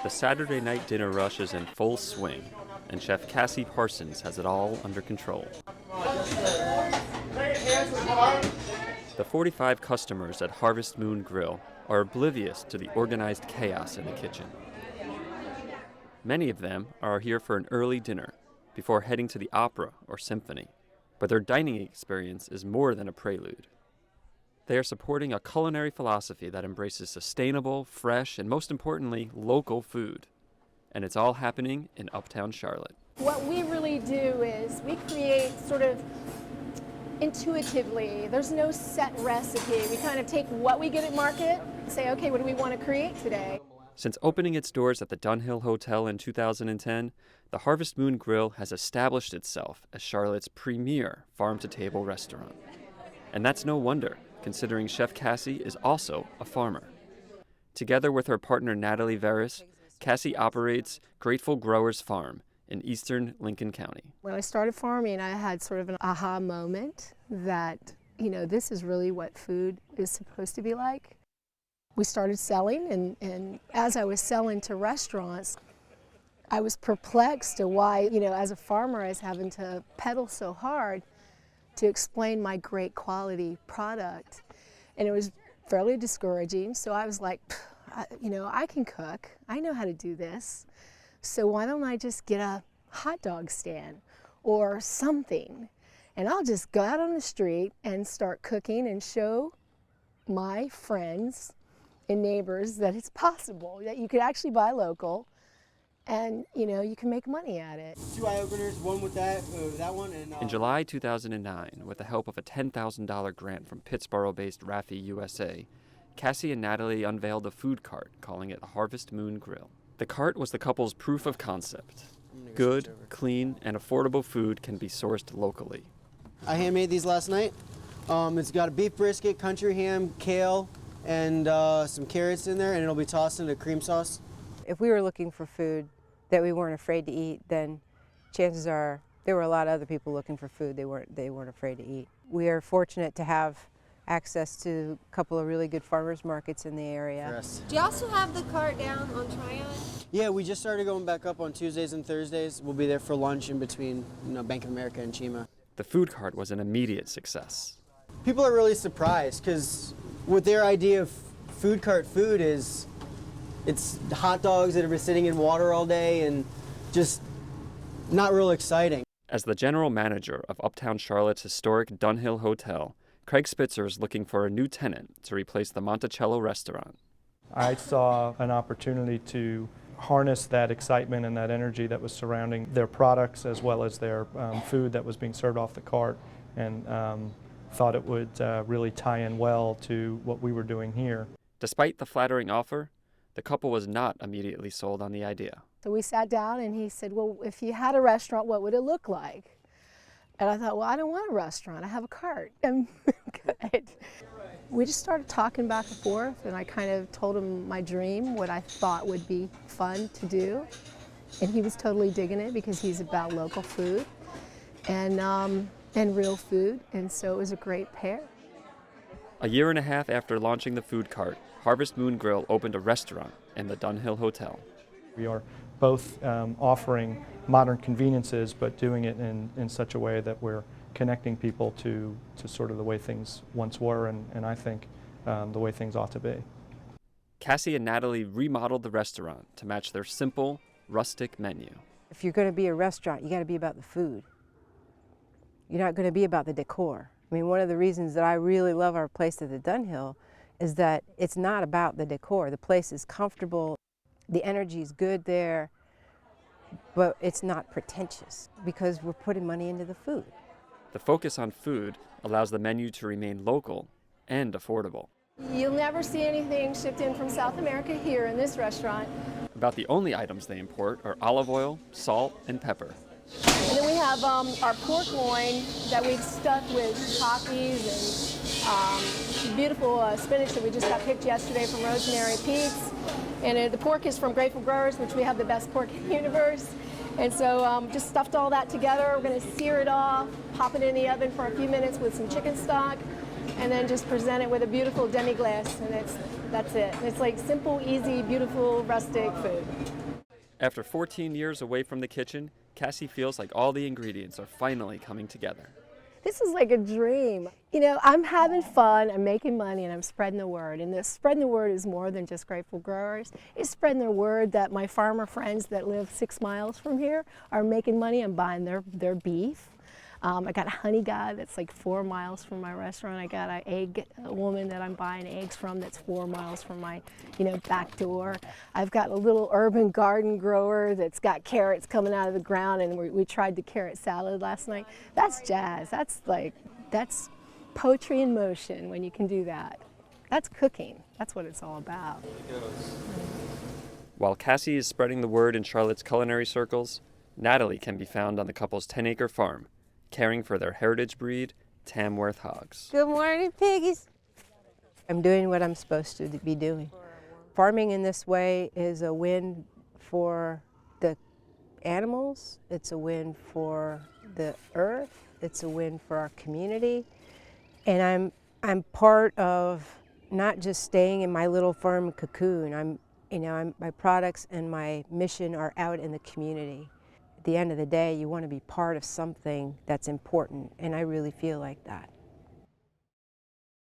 The Saturday night dinner rush is in full swing, and Chef Cassie Parsons has it all under control. The 45 customers at Harvest Moon Grille are oblivious to the organized chaos in the kitchen. Many of them are here for an early dinner before heading to the opera or symphony, but their dining experience is more than a prelude. They are supporting a culinary philosophy that embraces sustainable, fresh, and most importantly, local food. And it's all happening in Uptown Charlotte. What we really do is we create sort of intuitively. There's no set recipe. We kind of take what we get at market and say, okay, what do we want to create today? Since opening its doors at the Dunhill Hotel in 2010, the Harvest Moon Grille has established itself as Charlotte's premier farm-to-table restaurant. And that's no wonder, considering Chef Cassie is also a farmer. Together with her partner Natalie Veres, Cassie operates Grateful Growers Farm in eastern Lincoln County. When I started farming, I had sort of an aha moment that, this is really what food is supposed to be like. We started selling, and as I was selling to restaurants, I was perplexed to why, as a farmer, I was having to pedal so hard to explain my great quality product. And it was fairly discouraging, so I was like, I can cook. I know how to do this. So why don't I just get a hot dog stand or something? And I'll just go out on the street and start cooking and show my friends and neighbors that it's possible, that you could actually buy local and, you can make money at it. 2 eye openers, one with that one. And, In July 2009, with the help of a $10,000 grant from Pittsburgh-based Raffi USA, Cassie and Natalie unveiled a food cart, calling it the Harvest Moon Grille. The cart was the couple's proof of concept. Good, clean, and affordable food can be sourced locally. I handmade these last night. It's got a beef brisket, country ham, kale, and some carrots in there, and it'll be tossed into cream sauce. If we were looking for food that we weren't afraid to eat, then chances are there were a lot of other people looking for food they weren't afraid to eat. We are fortunate to have access to a couple of really good farmers markets in the area. Yes. Do you also have the cart down on Tryon? Yeah, we just started going back up on Tuesdays and Thursdays. We'll be there for lunch in between Bank of America and Chima. The food cart was an immediate success. People are really surprised because what their idea of food cart food is, it's hot dogs that have been sitting in water all day and just not real exciting. As the general manager of Uptown Charlotte's historic Dunhill Hotel, Craig Spitzer is looking for a new tenant to replace the Monticello restaurant. I saw an opportunity to harness that excitement and that energy that was surrounding their products as well as their food that was being served off the cart, and thought it would really tie in well to what we were doing here. Despite the flattering offer, the couple was not immediately sold on the idea. So we sat down and he said, well, if you had a restaurant, what would it look like? And I thought, well, I don't want a restaurant, I have a cart. And good. We just started talking back and forth, and I kind of told him my dream, what I thought would be fun to do. And he was totally digging it because he's about local food and real food, and so it was a great pair. A year and a half after launching the food cart, Harvest Moon Grille opened a restaurant in the Dunhill Hotel. We are both offering modern conveniences, but doing it in such a way that we're connecting people to sort of the way things once were, and I think the way things ought to be. Cassie and Natalie remodeled the restaurant to match their simple, rustic menu. If you're going to be a restaurant, you got to be about the food. You're not going to be about the decor. I mean, one of the reasons that I really love our place at the Dunhill is that it's not about the decor. The place is comfortable, the energy is good there, but it's not pretentious because we're putting money into the food. The focus on food allows the menu to remain local and affordable. You'll never see anything shipped in from South America here in this restaurant. About the only items they import are olive oil, salt, and pepper. And then we have our pork loin that we've stuffed with poppies and beautiful spinach that we just got picked yesterday from Rosemary Peaks. And the pork is from Grateful Growers, which we have the best pork in the universe. And so just stuffed all that together. We're going to sear it off, pop it in the oven for a few minutes with some chicken stock, and then just present it with a beautiful demi-glace. And that's it. It's like simple, easy, beautiful, rustic food. After 14 years away from the kitchen, Cassie feels like all the ingredients are finally coming together. This is like a dream. You know, I'm having fun, I'm making money, and I'm spreading the word. And this spreading the word is more than just Grateful Growers. It's spreading the word that my farmer friends that live 6 miles from here are making money and buying their beef. I got a honey guy that's like 4 miles from my restaurant. I got an egg woman that I'm buying eggs from that's 4 miles from my, back door. I've got a little urban garden grower that's got carrots coming out of the ground, and we tried the carrot salad last night. That's jazz. That's poetry in motion when you can do that. That's cooking. That's what it's all about. While Cassie is spreading the word in Charlotte's culinary circles, Natalie can be found on the couple's 10-acre farm, caring for their heritage breed, Tamworth hogs. Good morning, piggies. I'm doing what I'm supposed to be doing. Farming in this way is a win for the animals, it's a win for the earth, it's a win for our community, and I'm part of not just staying in my little farm cocoon. My products and my mission are out in the community. At the end of the day, you want to be part of something that's important, and I really feel like that.